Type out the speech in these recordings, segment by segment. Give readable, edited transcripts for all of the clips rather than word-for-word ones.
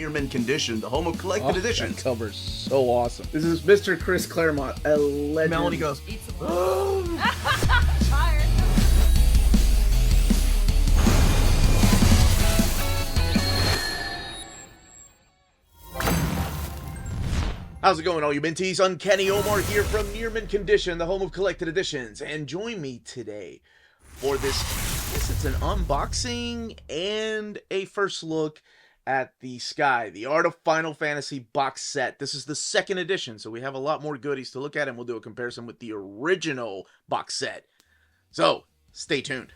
Near mint condition, the home of collected editions. That cover's so awesome. This is Mr. Chris Claremont, a legend. Melanie goes, Tired. how's it going, all you minties? Uncanny Omar here from Near Mint Condition, the home of collected editions. And join me today for this, I guess it's an unboxing and a first look at the Sky, the Art of Final Fantasy box set. This is the second edition, so we have a lot more goodies to look at, and we'll do a comparison with the original box set. So, stay tuned.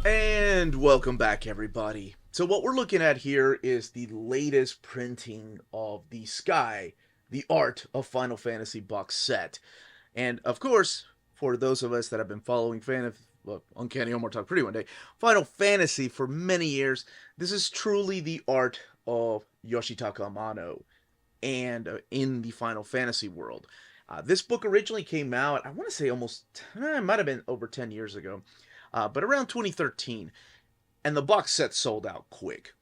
And welcome back, everybody. So what we're looking at here is the latest printing of the Sky, the Art of Final Fantasy box set. And of course, for those of us that have been following Uncanny Omar Talk Pretty One Day, Final Fantasy for many years, this is truly the art of Yoshitaka Amano and in the Final Fantasy world. This book originally came out, I want to say it might have been over 10 years ago. But around 2013, and the box set sold out quick.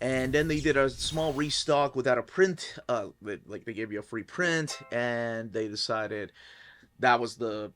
And then they did a small restock without a print, like they gave you a free print, and they decided that was the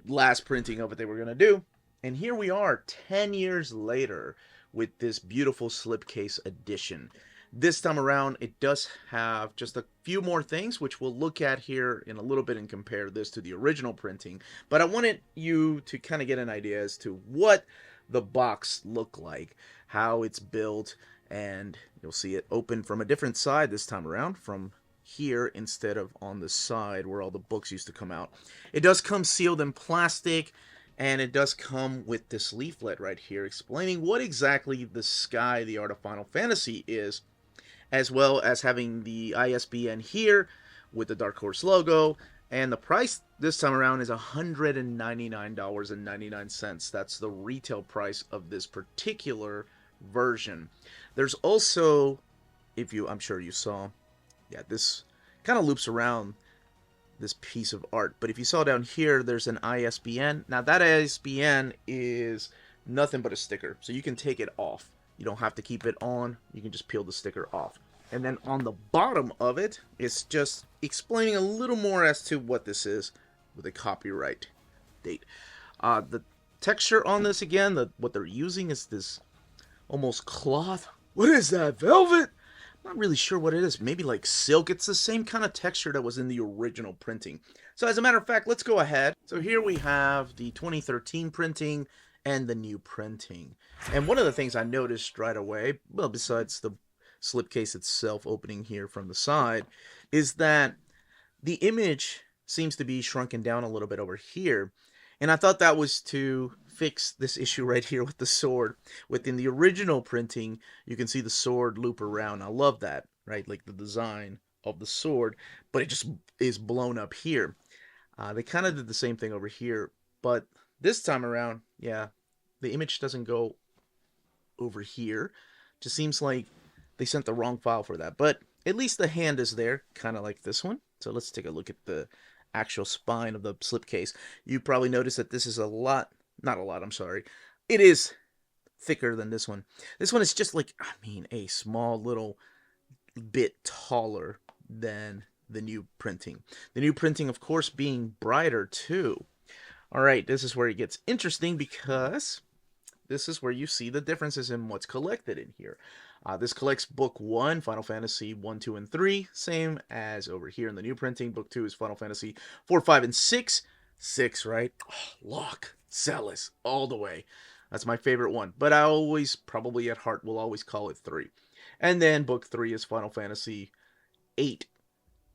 last printing of it they were going to do. And here we are, 10 years later, with this beautiful slipcase edition. This time around, it does have just a few more things, which we'll look at here in a little bit and compare this to the original printing. But I wanted you to kind of get an idea as to what the box looked like, how it's built, and you'll see it open from a different side this time around, from here instead of on the side where all the books used to come out. It does come sealed in plastic, and it does come with this leaflet right here explaining what exactly the Sky, the Art of Final Fantasy is, as well as having the ISBN here with the Dark Horse logo. And the price this time around is $199.99. That's the retail price of this particular version. There's also, I'm sure you saw, this kind of loops around this piece of art. But if you saw down here, there's an ISBN. Now that ISBN is nothing but a sticker, so you can take it off. You don't have to keep it on. You can just peel the sticker off. And then on the bottom of it, it's just explaining a little more as to what this is with a copyright date. The texture on this, again, what they're using is this almost cloth. What is that, velvet? I'm not really sure what it is. Maybe like silk. It's the same kind of texture that was in the original printing. So as a matter of fact, let's go ahead. So here we have the 2013 printing and the new printing. And one of the things I noticed right away, well, besides the slipcase itself opening here from the side, is that the image seems to be shrunken down a little bit over here. And I thought that was to fix this issue right here with the sword. Within the original printing, you can see the sword loop around. I love that, right? Like the design of the sword, but it just is blown up here. They kind of did the same thing over here, but this time around, the image doesn't go over here. Just seems like they sent the wrong file for that. But at least the hand is there, kind of like this one. So let's take a look at the actual spine of the slipcase. You probably noticed that this is it is thicker than this one. This one is just like, a small little bit taller than the new printing. The new printing, of course, being brighter too. All right, this is where it gets interesting because this is where you see the differences in what's collected in here. This collects Book 1, Final Fantasy 1, 2, and 3, same as over here in the new printing. Book 2 is Final Fantasy 4, 5, and 6. 6, right? Oh, Locke, Celis, all the way. That's my favorite one. But I always, probably at heart, will always call it 3. And then Book 3 is Final Fantasy 8.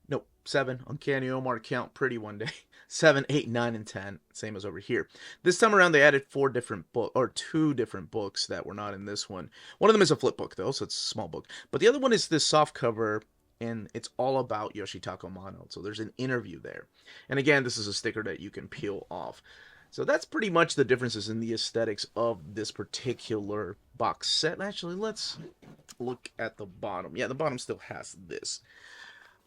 Nope, 7. Uncanny Omar count pretty one day. 7, 8, 9, and 10. Same as over here. This time around, they added 2 different books that were not in this one. One of them is a flip book, though, so it's a small book. But the other one is this soft cover, and it's all about Yoshitaka Amano. So there's an interview there. And again, this is a sticker that you can peel off. So that's pretty much the differences in the aesthetics of this particular box set. Actually, let's look at the bottom. Yeah, the bottom still has this.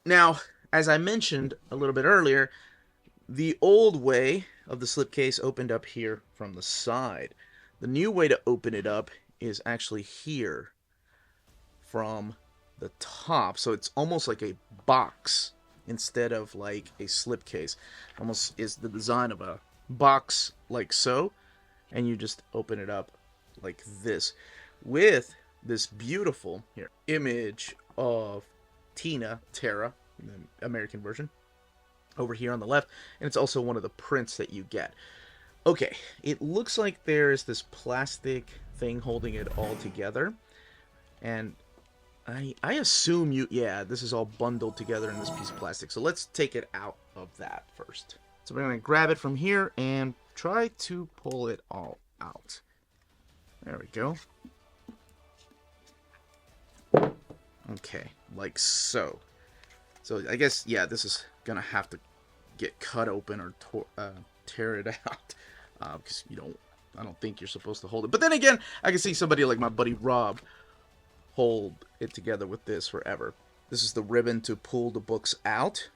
Now, as I mentioned a little bit earlier, the old way of the slipcase opened up here from the side. The new way to open it up is actually here from the top. So it's almost like a box instead of like a slipcase. Almost is the design of a box like so. And you just open it up like this with this beautiful here image of Tara, the American version, over here on the left, and it's also one of the prints that you get. Okay, it looks like there's this plastic thing holding it all together, and I assume this is all bundled together in this piece of plastic. So let's take it out of that first. So we're gonna grab it from here and try to pull it all out. There we go. Okay, like so. So I guess, yeah, this is gonna have to get cut open or tear it out, because I don't think you're supposed to hold it. But then again, I can see somebody like my buddy Rob hold it together with this forever. This is the ribbon to pull the books out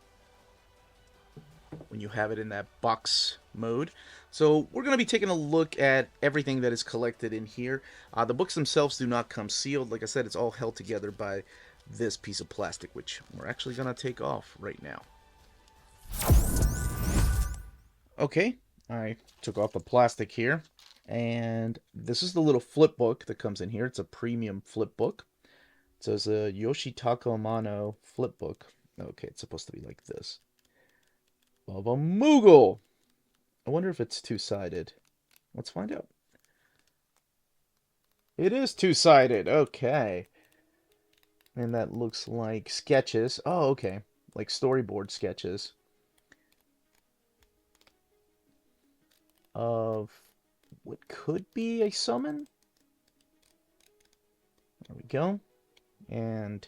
when you have it in that box mode. So we're going to be taking a look at everything that is collected in here. The books themselves do not come sealed. Like I said, it's all held together by this piece of plastic, which we're actually going to take off right now. Okay, I took off the plastic here, and this is the little flip book that comes in here. It's a premium flip book. It says a Yoshitaka Amano flip book. Okay, it's supposed to be like this. Of a Moogle. I wonder if it's two-sided. Let's find out. It is two-sided. Okay. And that looks like sketches. Oh, okay. Like storyboard sketches of what could be a summon. There we go. And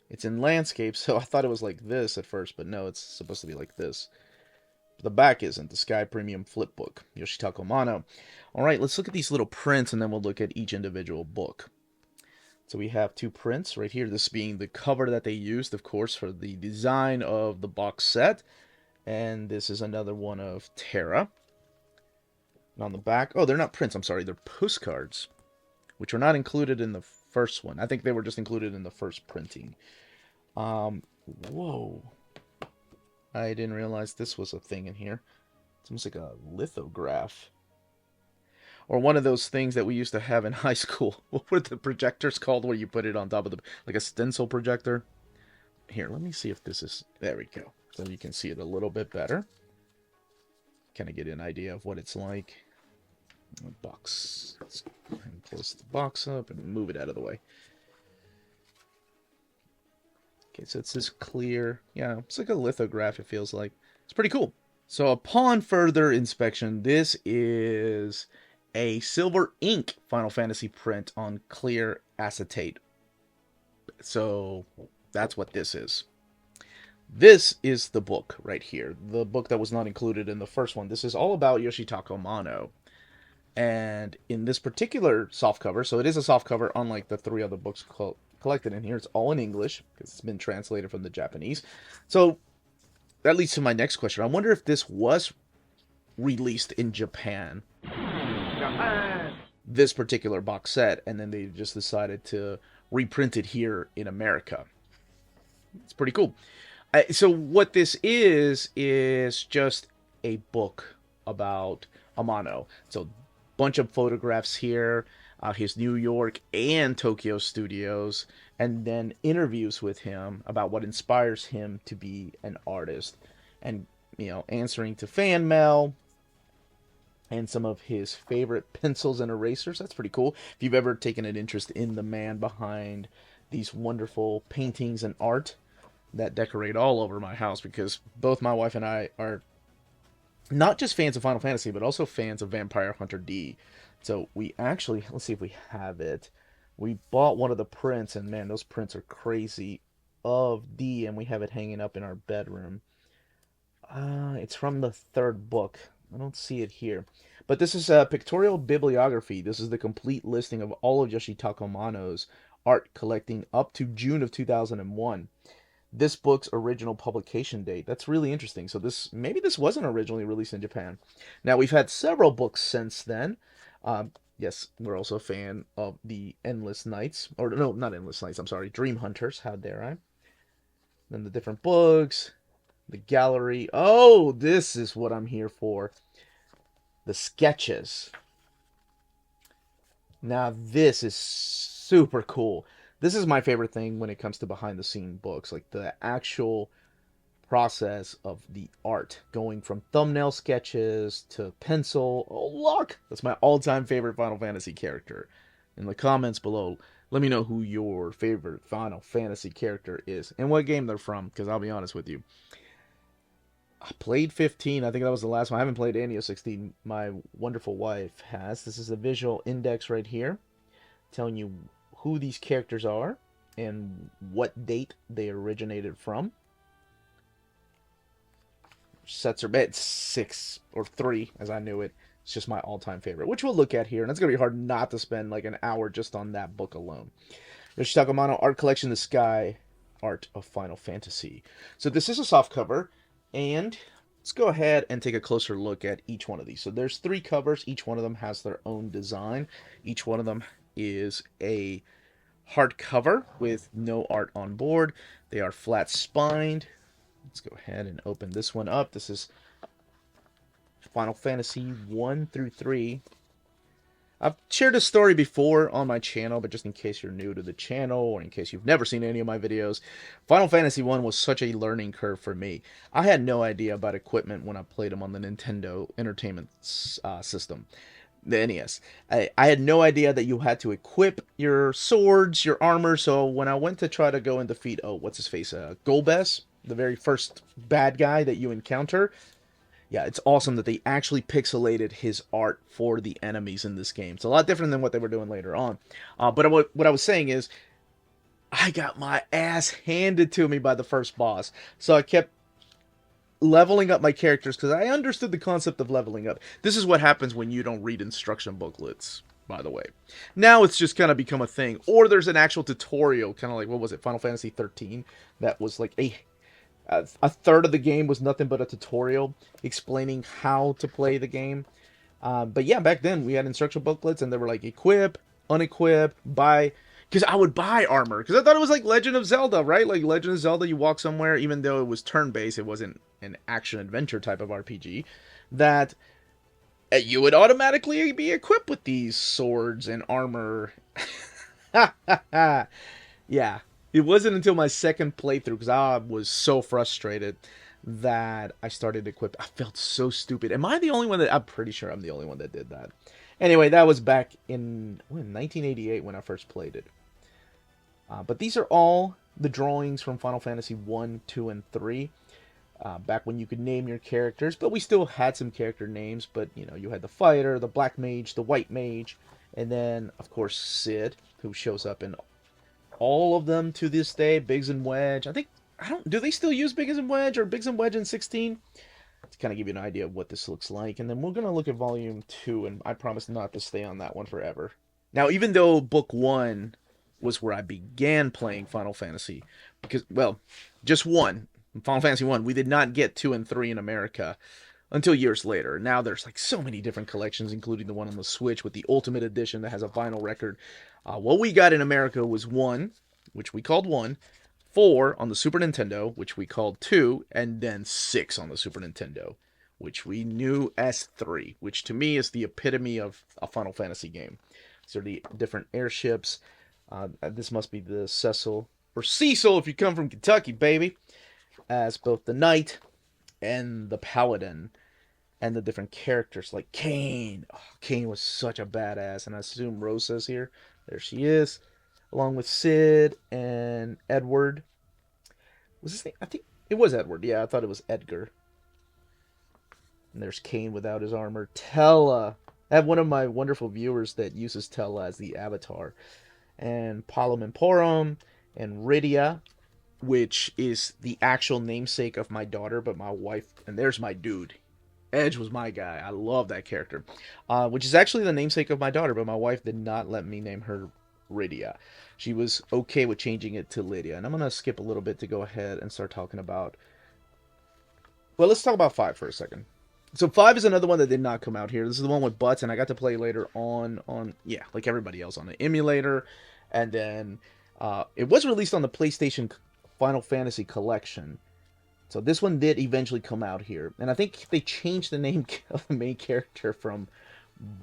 it's in landscape, so I thought it was like this at first, but no, it's supposed to be like this. But the back isn't. The Sky Premium Flip Book, Yoshitaka Amano. Alright, let's look at these little prints, and then we'll look at each individual book. So we have two prints right here, this being the cover that they used, of course, for the design of the box set. And this is another one of Tara. And on the back, oh, they're not prints, I'm sorry, they're postcards, which were not included in the first one. I think they were just included in the first printing. Whoa. I didn't realize this was a thing in here. It's almost like a lithograph. Or one of those things that we used to have in high school. What were the projectors called where you put it on top of like a stencil projector? Here, let me see if this is... There we go. So you can see it a little bit better. Kind of get an idea of what it's like. Box. Let's go ahead and close the box up and move it out of the way. Okay, so it's this clear, yeah, it's like a lithograph, it feels like. It's pretty cool. So upon further inspection, this is a silver ink Final Fantasy print on clear acetate. So that's what this is. This is the book right here. The book that was not included in the first one. This is all about Yoshitaka Amano. And in this particular softcover, so it is a softcover unlike the three other books collected in here. It's all in English because it's been translated from the Japanese. So that leads to my next question. I wonder if this was released in Japan. This particular box set, and then they just decided to reprint it here in America. It's pretty cool. So what this is just a book about Amano. So bunch of photographs here, his New York and Tokyo studios, and then interviews with him about what inspires him to be an artist, and answering to fan mail, and some of his favorite pencils and erasers. That's pretty cool. If you've ever taken an interest in the man behind these wonderful paintings and art that decorate all over my house, because both my wife and I are not just fans of Final Fantasy, but also fans of Vampire Hunter D. So we actually, let's see if we have it. We bought one of the prints, and man, those prints are crazy, of D, and we have it hanging up in our bedroom. It's from the third book. I don't see it here. But this is a pictorial bibliography. This is the complete listing of all of Yoshitaka Amano's art collecting up to June of 2001. this book's original publication date. That's really interesting. So maybe this wasn't originally released in Japan. Now we've had several books since then. Yes, we're also a fan of the Endless Nights, or no, not Endless Nights. I'm sorry, Dream Hunters. How dare I? Then the different books, the gallery. Oh, this is what I'm here for. The sketches. Now this is super cool. This is my favorite thing when it comes to behind the scene books, like the actual process of the art, going from thumbnail sketches to pencil. Oh, look! That's my all-time favorite Final Fantasy character. In the comments below, let me know who your favorite Final Fantasy character is and what game they're from, because I'll be honest with you. I played 15. I think that was the last one. I haven't played any of 16. My wonderful wife has. This is a visual index right here, telling you who these characters are and what date they originated from. Sets are bet 6 or 3, as I knew it. It's just my all-time favorite, which we'll look at here, and it's gonna be hard not to spend like an hour just on that book alone. Yoshitaka Amano Art Collection: The Sky Art of Final Fantasy. So this is a soft cover, and let's go ahead and take a closer look at each one of these. So there's 3 covers. Each one of them has their own design. Each one of them is a hardcover with no art on board. They are flat spined. Let's go ahead and open this one up. This is Final Fantasy 1 through 3. I've shared a story before on my channel, but just in case you're new to the channel or in case you've never seen any of my videos, Final Fantasy 1 was such a learning curve for me. I had no idea about equipment when I played them on the Nintendo Entertainment System, the NES. I had no idea that you had to equip your swords, your armor, so when I went to try to go and defeat, what's his face, Golbez, the very first bad guy that you encounter. Yeah, it's awesome that they actually pixelated his art for the enemies in this game. It's a lot different than what they were doing later on. But what I was saying is, I got my ass handed to me by the first boss. So I kept leveling up my characters because I understood the concept of leveling up. This is what happens when you don't read instruction booklets, by the way. Now it's just kind of become a thing. Or there's an actual tutorial, kind of like, what was it, Final Fantasy 13? That was like a third of the game was nothing but a tutorial explaining how to play the game. But yeah, back then we had instruction booklets and they were like equip, unequip, buy. Because I would buy armor. Because I thought it was like Legend of Zelda, right? Like Legend of Zelda, you walk somewhere, even though it was turn-based, it wasn't an action-adventure type of RPG, that you would automatically be equipped with these swords and armor. Yeah. It wasn't until my second playthrough, because I was so frustrated, that I started to equip. I felt so stupid. Am I the only one that... I'm pretty sure I'm the only one that did that. Anyway, that was back in 1988 when I first played it. But these are all the drawings from Final Fantasy 1, 2, and 3. Back when you could name your characters. But we still had some character names. But, you know, you had the fighter, the black mage, the white mage. And then, of course, Cid, who shows up in all of them to this day. Biggs and Wedge. Do they still use Biggs and Wedge or Biggs and Wedge in 16? To kind of give you an idea of what this looks like. And then we're going to look at Volume 2, and I promise not to stay on that one forever. Now, even though Book 1 was where I began playing Final Fantasy, because, well, just 1, Final Fantasy 1, we did not get 2 and 3 in America until years later. Now there's like so many different collections, including the one on the Switch with the Ultimate Edition that has a vinyl record. What we got in America was 1, which we called 1, 4 on the Super Nintendo, which we called 2, and then 6 on the Super Nintendo, which we knew as 3, which to me is the epitome of a Final Fantasy game. These are the different airships. This must be the Cecil, or Cecil if you come from Kentucky, baby, as both the Knight and the Paladin, and the different characters like Kain. Oh, Kain was such a badass, and I assume Rosa's here. There she is, along with Cid and Edward. Was his name? I think it was Edward. Yeah, I thought it was Edgar. And there's Kain without his armor. Tella. I have one of my wonderful viewers that uses Tella as the avatar. And Palom and Porum and Rydia, which is the actual namesake of my daughter, but my wife, and there's my dude. Edge was my guy. I love that character. Which is actually the namesake of my daughter, but my wife did not let me name her Rydia. She was okay with changing it to Lydia. And I'm going to skip a little bit to go ahead and start talking about. Well, let's talk about 5 for a second. So 5 is another one that did not come out here. This is the one with butts, and I got to play later on yeah, like everybody else on the emulator, and then it was released on the PlayStation Final Fantasy Collection. So this one did eventually come out here, and I think they changed the name of the main character from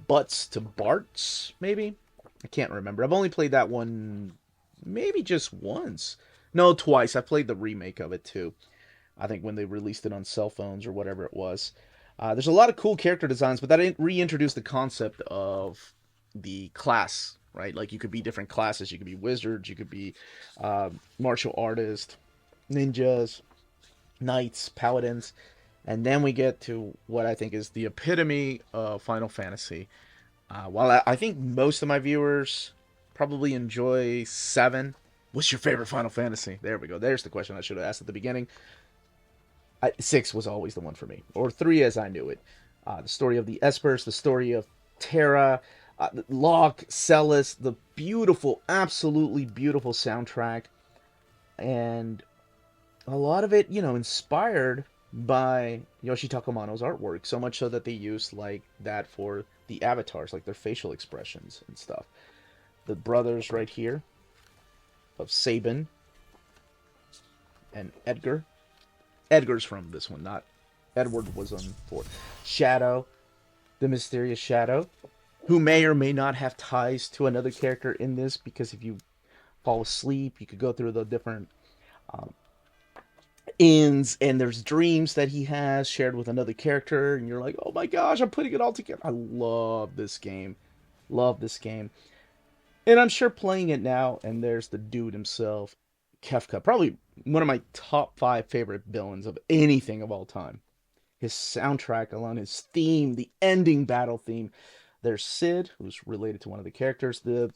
Butts to Barts, maybe. I can't remember. I've only played that one maybe just once. No, twice. I played the remake of it too. I think when they released it on cell phones or whatever it was. There's a lot of cool character designs, but that reintroduced the concept of the class, right? Like you could be different classes. You could be wizards, you could be martial artists, ninjas, knights, paladins. And then we get to what I think is the epitome of Final Fantasy. While I think most of my viewers probably enjoy 7, what's your favorite Final Fantasy? There we go. There's the question I should have asked at the beginning. 6 was always the one for me, or 3 as I knew it. The story of the Espers, the story of Terra, Locke, Celis, the beautiful, absolutely beautiful soundtrack, and a lot of it, inspired by Yoshitaka Amano's artwork, so much so that they used like that for the avatars, like their facial expressions and stuff. The brothers right here of Sabin and Edgar. Edgar's from this one, not Edward was on 4. Shadow, the mysterious Shadow, who may or may not have ties to another character in this, because if you fall asleep, you could go through the different ends, and there's dreams that he has shared with another character, and you're like, oh my gosh, I'm putting it all together. I love this game. Love this game. And I'm sure playing it now, and there's the dude himself, Kefka, probably one of my top 5 favorite villains of anything of all time. His soundtrack alone, his theme, the ending battle theme. There's Sid, who's related to one of the characters. The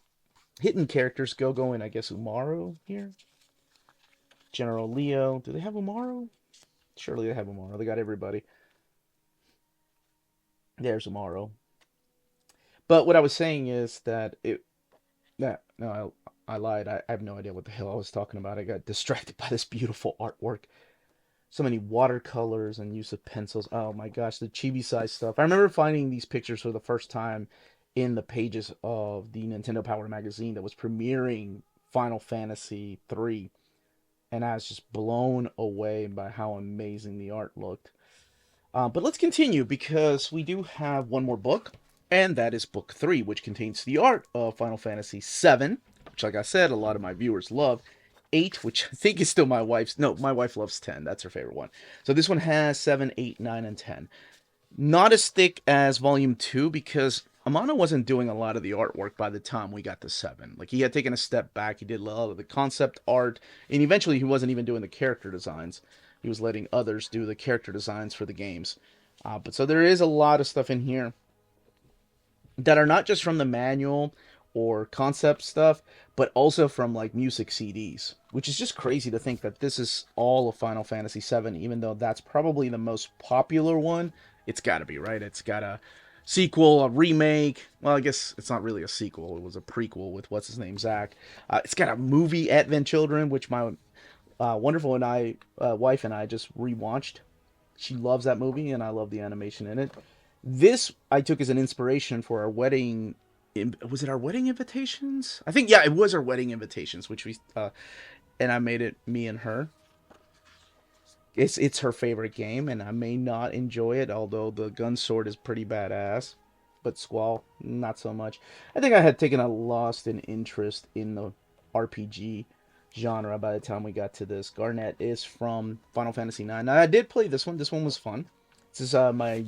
hidden characters, Gogo and I guess Umaru here. General Leo. Do they have Umaru? Surely they have Umaru. They got everybody. There's Umaru. But what I was saying is that I lied. I have no idea what the hell I was talking about. I got distracted by this beautiful artwork. So many watercolors and use of pencils. Oh my gosh, the chibi size stuff. I remember finding these pictures for the first time in the pages of the Nintendo Power magazine that was premiering Final Fantasy 3. And I was just blown away by how amazing the art looked. But let's continue, because we do have one more book, and that is book 3, which contains the art of Final Fantasy 7, which, like I said, a lot of my viewers love. 8, which I think is still my wife's. No, my wife loves 10. That's her favorite one. So this one has 7, 8, 9, and 10. Not as thick as Volume 2, because Amano wasn't doing a lot of the artwork by the time we got to 7. Like, he had taken a step back. He did a lot of the concept art, and eventually he wasn't even doing the character designs. He was letting others do the character designs for the games. But so there is a lot of stuff in here that are not just from the manual or concept stuff, but also from like music CDs, which is just crazy to think that this is all of Final Fantasy VII, even though that's probably the most popular one. It's got to be, right? It's got a sequel, a remake. Well, I guess it's not really a sequel. It was a prequel with what's his name, Zach. It's got a movie, Advent Children, which my wonderful wife and I just rewatched. She loves that movie, and I love the animation in it. This I took as an inspiration for our wedding. Was it our wedding invitations? I think, yeah, it was our wedding invitations, which we and I made it me and her. It's her favorite game, and I may not enjoy it, although the gun sword is pretty badass. But Squall, not so much. I think I had taken a lost in interest in the RPG genre by the time we got to this. Garnet is from Final Fantasy IX. Now, I did play this one. This one was fun. This is my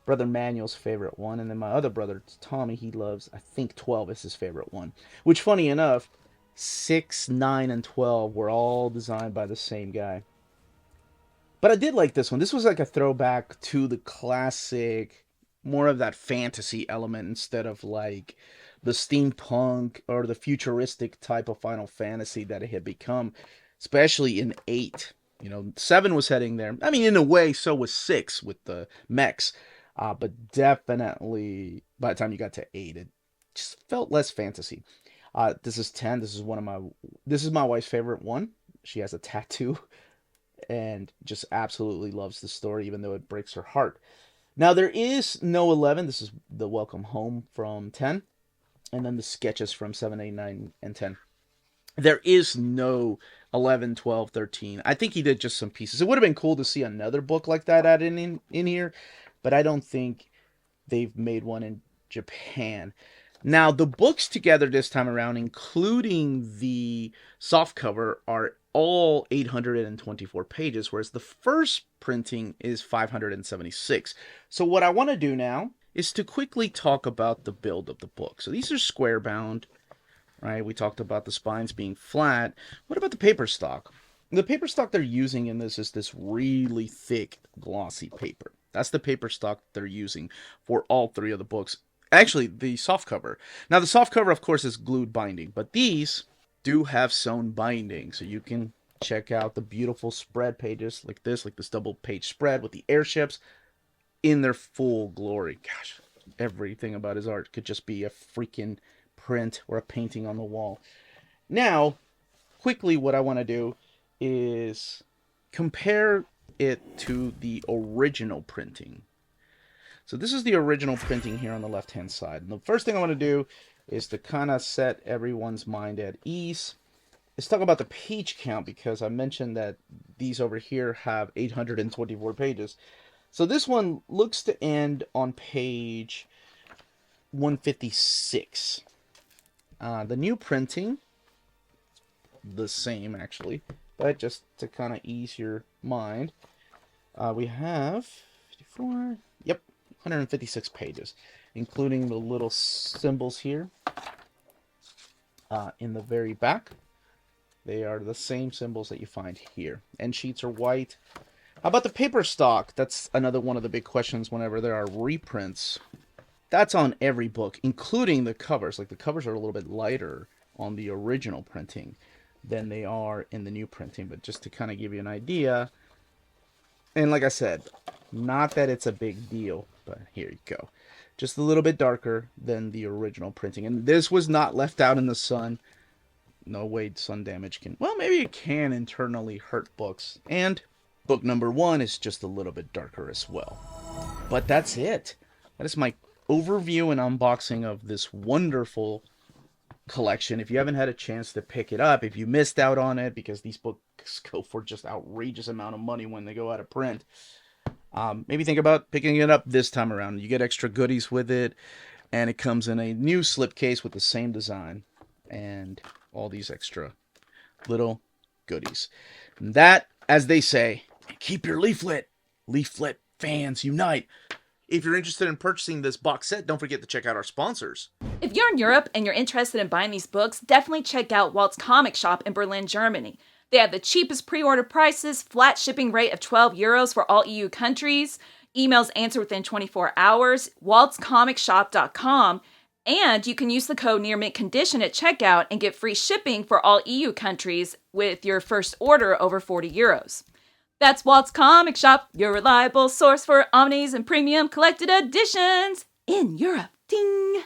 brother Manuel's favorite one, and then my other brother Tommy, he loves, I think 12 is his favorite one. Which, funny enough, 6, 9, and 12 were all designed by the same guy. But I did like this one. This was like a throwback to the classic, more of that fantasy element instead of like the steampunk or the futuristic type of Final Fantasy that it had become, especially in 8. 7 was heading there. I mean, in a way, so was 6 with the mechs. But definitely, by the time you got to 8, it just felt less fantasy. This is 10. This is my wife's favorite one. She has a tattoo and just absolutely loves the story, even though it breaks her heart. Now, there is no 11. This is the welcome home from 10, and then the sketches from 7, 8, 9, and 10. There is no 11, 12, 13. I think he did just some pieces. It would have been cool to see another book like that added in here, but I don't think they've made one in Japan. Now, the books together this time around, including the softcover, are all 824 pages, whereas the first printing is 576. So what I want to do now is to quickly talk about the build of the book. So these are square bound, right? We talked about the spines being flat. What about the paper stock? The paper stock they're using in this is this really thick, glossy paper. That's the paper stock they're using for all three of the books. Actually, the softcover. Now, the softcover, of course, is glued binding, but these do have sewn binding, so you can check out the beautiful spread pages like this double page spread with the airships in their full glory. Gosh, everything about his art could just be a freaking print or a painting on the wall. Now, quickly, what I want to do is compare it to the original printing. So this is the original printing here on the left hand side. And the first thing I want to do is to kind of set everyone's mind at ease. Let's talk about the page count, because I mentioned that these over here have 824 pages. So this one looks to end on page 156. The new printing, the same actually, but just to kind of ease your mind, we have 54, yep, 156 pages, including the little symbols here in the very back. They are the same symbols that you find here. End sheets are white. How about the paper stock? That's another one of the big questions whenever there are reprints. That's on every book, including the covers. Like, the covers are a little bit lighter on the original printing than they are in the new printing. But just to kind of give you an idea, and like I said, not that it's a big deal, but here you go. Just a little bit darker than the original printing. And this was not left out in the sun. No way sun damage can... Well, maybe it can internally hurt books. And book number 1 is just a little bit darker as well. But that's it. That is my overview and unboxing of this wonderful collection. If you haven't had a chance to pick it up, if you missed out on it, because these books go for just outrageous amount of money when they go out of print, maybe think about picking it up this time around. You get extra goodies with it, and it comes in a new slipcase with the same design and all these extra little goodies. And that, as they say, keep your leaflet. Leaflet fans unite. If you're interested in purchasing this box set, don't forget to check out our sponsors. If you're in Europe and you're interested in buying these books, definitely check out Walt's Comic Shop in Berlin, Germany. They have the cheapest pre-order prices, flat shipping rate of €12 for all EU countries, emails answered within 24 hours, waltscomicshop.com, and you can use the code nearmintcondition at checkout and get free shipping for all EU countries with your first order over €40. That's Walt's Comic Shop, your reliable source for omnis and premium collected editions in Europe. Ding!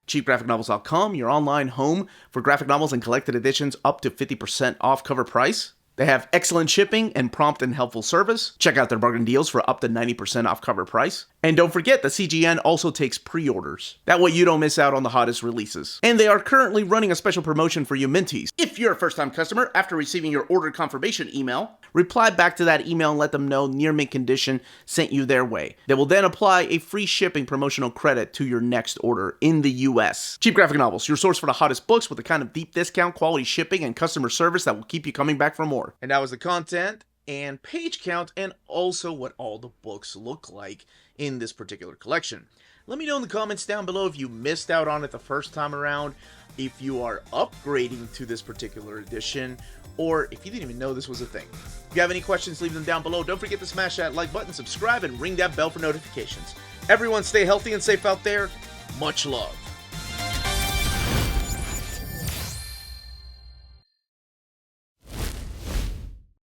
CheapGraphicNovels.com, your online home for graphic novels and collected editions up to 50% off cover price. They have excellent shipping and prompt and helpful service. Check out their bargain deals for up to 90% off cover price. And don't forget that CGN also takes pre-orders. That way you don't miss out on the hottest releases. And they are currently running a special promotion for you Minties. If you're a first-time customer, after receiving your order confirmation email, reply back to that email and let them know Near Mint Condition sent you their way. They will then apply a free shipping promotional credit to your next order in the US. Cheap Graphic Novels, your source for the hottest books with the kind of deep discount, quality shipping, and customer service that will keep you coming back for more. And that was the content and page count, and also what all the books look like in this particular collection. Let me know in the comments down below if you missed out on it the first time around, if you are upgrading to this particular edition, or if you didn't even know this was a thing. If you have any questions, leave them down below. Don't forget to smash that like button, subscribe, and ring that bell for notifications. Everyone stay healthy and safe out there. Much love.